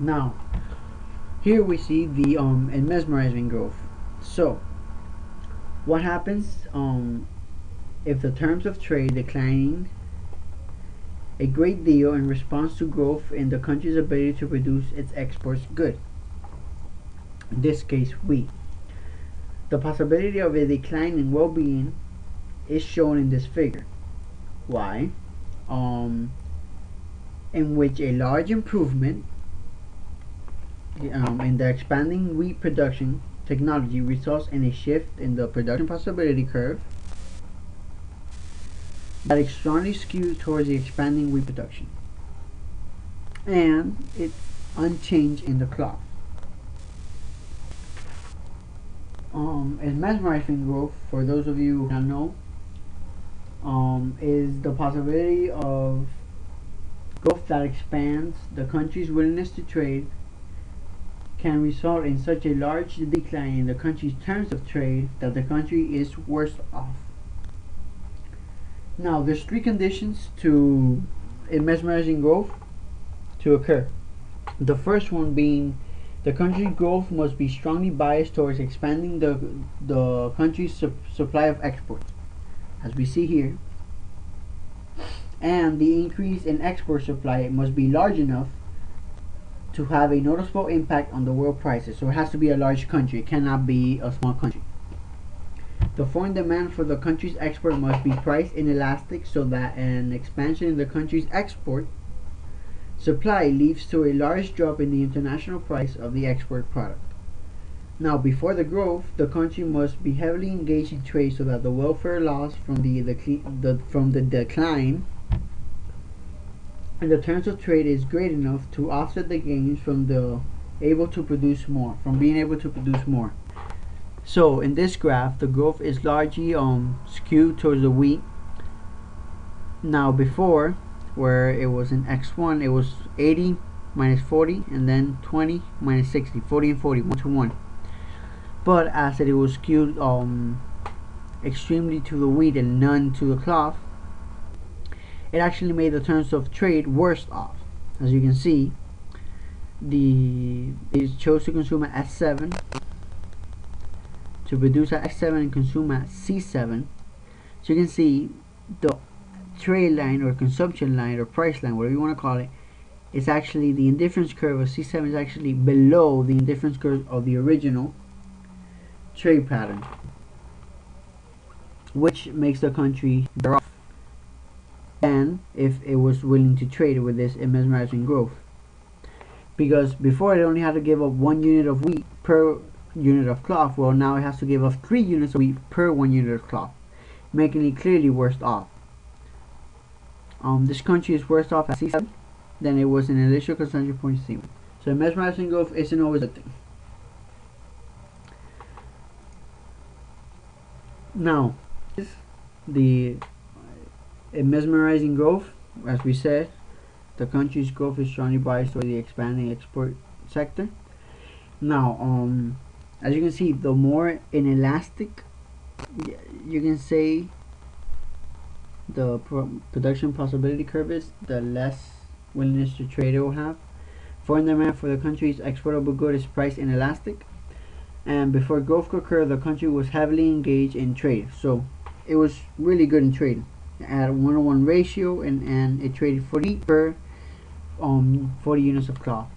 Now, here we see the mesmerizing growth. So, what happens if the terms of trade declining a great deal in response to growth in the country's ability to produce its exports good? In this case, wheat. The possibility of a decline in well-being is shown in this figure. Why? In which a large improvement in the expanding wheat production technology results in a shift in the production possibility curve that is strongly skewed towards the expanding wheat production, and it's unchanged in the cloth. Mesmerizing growth, for those of you who don't know, is the possibility of growth that expands the country's willingness to trade can result in such a large decline in the country's terms of trade that the country is worse off. Now, there's three conditions to a mesmerizing growth to occur. The first one being the country's growth must be strongly biased towards expanding the country's supply of exports, as we see here, and the increase in export supply must be large enough to have a noticeable impact on the world prices. So it has to be a large country, it cannot be a small country. The foreign demand for the country's export must be price inelastic, so that an expansion in the country's export supply leads to a large drop in the international price of the export product. Now, before the growth, the country must be heavily engaged in trade so that the welfare loss from the decline in the terms of trade is great enough to offset the gains from being able to produce more. So in this graph, the growth is largely skewed towards the wheat. Now, before, where it was in x1, it was 80 minus 40, and then 20 minus 60, 40 and 40, 1 to 1. But as it was skewed extremely to the wheat and none to the cloth, it actually made the terms of trade worse off. As you can see, it chose to consume at S7, to produce at S7 and consume at C7. So you can see the trade line or consumption line or price line, whatever you want to call it, is actually the indifference curve of C7 is actually below the indifference curve of the original trade pattern, which makes the country better off than if it was willing to trade with this mesmerizing growth. Because before it only had to give up 1 unit of wheat per unit of cloth, well, now it has to give up 3 units of wheat per 1 unit of cloth, making it clearly worse off. This country is worse off at C7 than it was in initial consumption point C1. So mesmerizing growth isn't always a thing. Now, the mesmerizing growth, as we said, the country's growth is strongly biased toward the expanding export sector. Now, as you can see, the more inelastic you can say the production possibility curve is, the less willingness to trade it will have. Foreign demand for the country's exportable good is price inelastic, and before growth could occur, the country was heavily engaged in trade. So it was really good in trading. It had a 1-to-1 ratio, and it traded 40 per 40 units of cloth.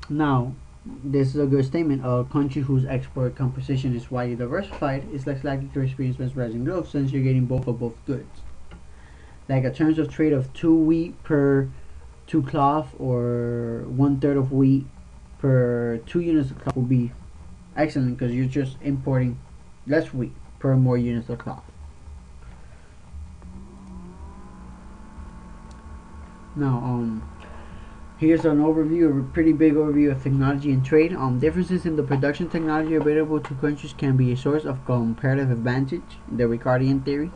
Now, this is a good statement. A country whose export composition is widely diversified is less likely to experience mesmerizing growth, since you're getting both of both goods. Like a terms of trade of 2 wheat per 2 cloth, or 1/3 of wheat per 2 units of cloth, will be excellent, because you're just importing less wheat per more units of cloth. Now, here's an overview, a pretty big overview of technology and trade. Differences in the production technology available to countries can be a source of comparative advantage, the Ricardian theory.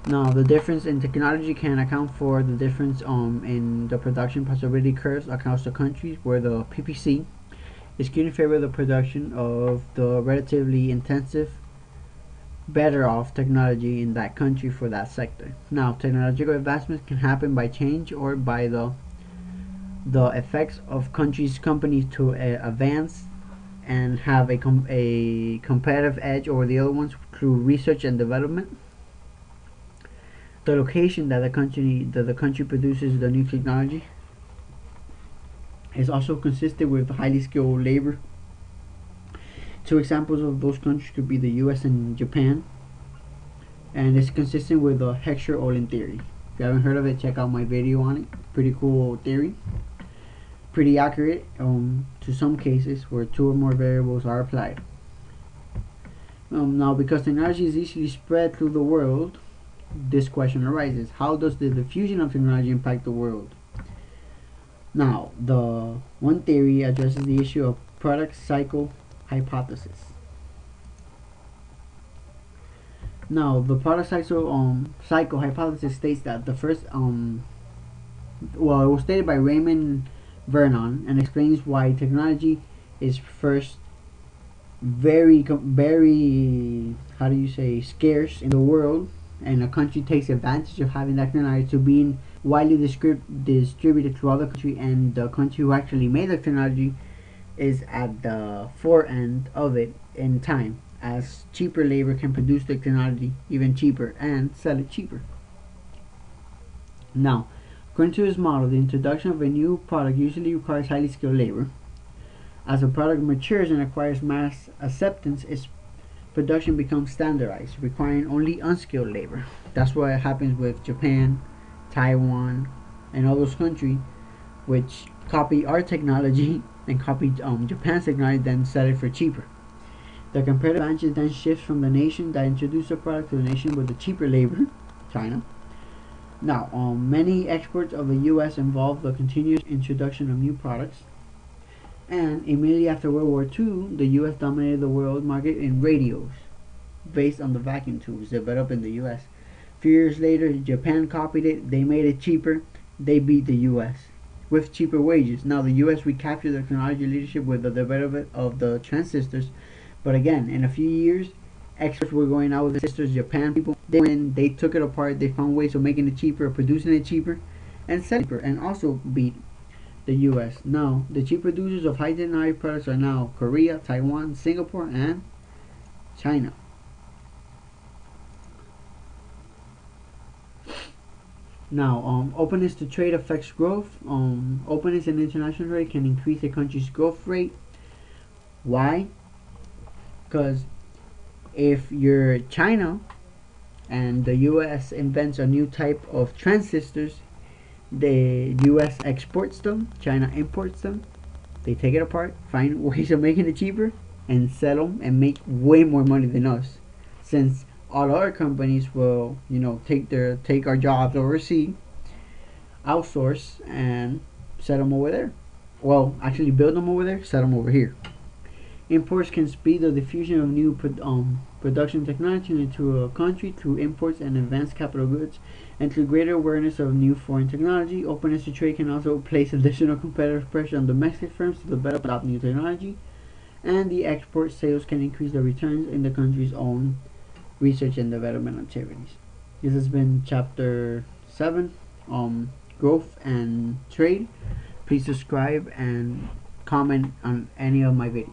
Now, the difference in technology can account for the difference in the production possibility curves across the countries, where the PPC is skewed in favor of the production of the relatively intensive better off technology in that country for that sector. Now, technological advancements can happen by change or by the effects of countries' companies to advance and have a competitive edge over the other ones through research and development. The location that the country produces the new technology is also consistent with highly skilled labor. Two examples of those countries could be the US and Japan, and it's consistent with the Heckscher-Ohlin theory. If you haven't heard of it, check out my video on it. Pretty cool theory. Pretty accurate to some cases where two or more variables are applied. Now, because technology is easily spread through the world, this question arises: how does the diffusion of technology impact the world? Now, the one theory addresses the issue of product cycle hypothesis. Now, the product cycle hypothesis states that the first it was stated by Raymond Vernon and explains why technology is first very scarce in the world, and a country takes advantage of having that technology to being widely distributed throughout the country, and the country who actually made the technology is at the forend of it in time, as cheaper labor can produce the technology even cheaper and sell it cheaper. Now, according to this model, the introduction of a new product usually requires highly skilled labor. As a product matures and acquires mass acceptance, its production becomes standardized, requiring only unskilled labor. That's what happens with Japan, Taiwan, and all those countries which copy our technology and copy Japan's technology, then sell it for cheaper. The competitive advantage then shifts from the nation that introduced the product to the nation with the cheaper labor, China. Now, many exports of the U.S. involve the continuous introduction of new products, and immediately after World War II, the U.S. dominated the world market in radios, based on the vacuum tubes developed in the U.S. A few years later, Japan copied it. They made it cheaper. They beat the U.S. with cheaper wages. Now, the U.S. recaptured the technology leadership with the development of the transistors, but again, in a few years, experts were going out with the transistors. Japan people, they took it apart. They found ways of making it cheaper, producing it cheaper, and selling it cheaper, and also beat the U.S. Now, the cheap producers of high technology products are now Korea, Taiwan, Singapore, and China. Now, openness to trade affects growth. Openness in international trade can increase a country's growth rate. Why? Because if you're China and the U.S. invents a new type of transistors, the U.S. exports them, China imports them, they take it apart, find ways of making it cheaper, and sell them and make way more money than us, since all other companies will, take our jobs overseas, outsource, and set them over there. Well, actually build them over there, set them over here. Imports can speed the diffusion of new production technology into a country through imports and advanced capital goods, and through greater awareness of new foreign technology. Openness to trade can also place additional competitive pressure on domestic firms to develop and adopt new technology, and the export sales can increase the returns in the country's own research and development activities. This has been chapter 7, growth and trade. Please subscribe and comment on any of my videos.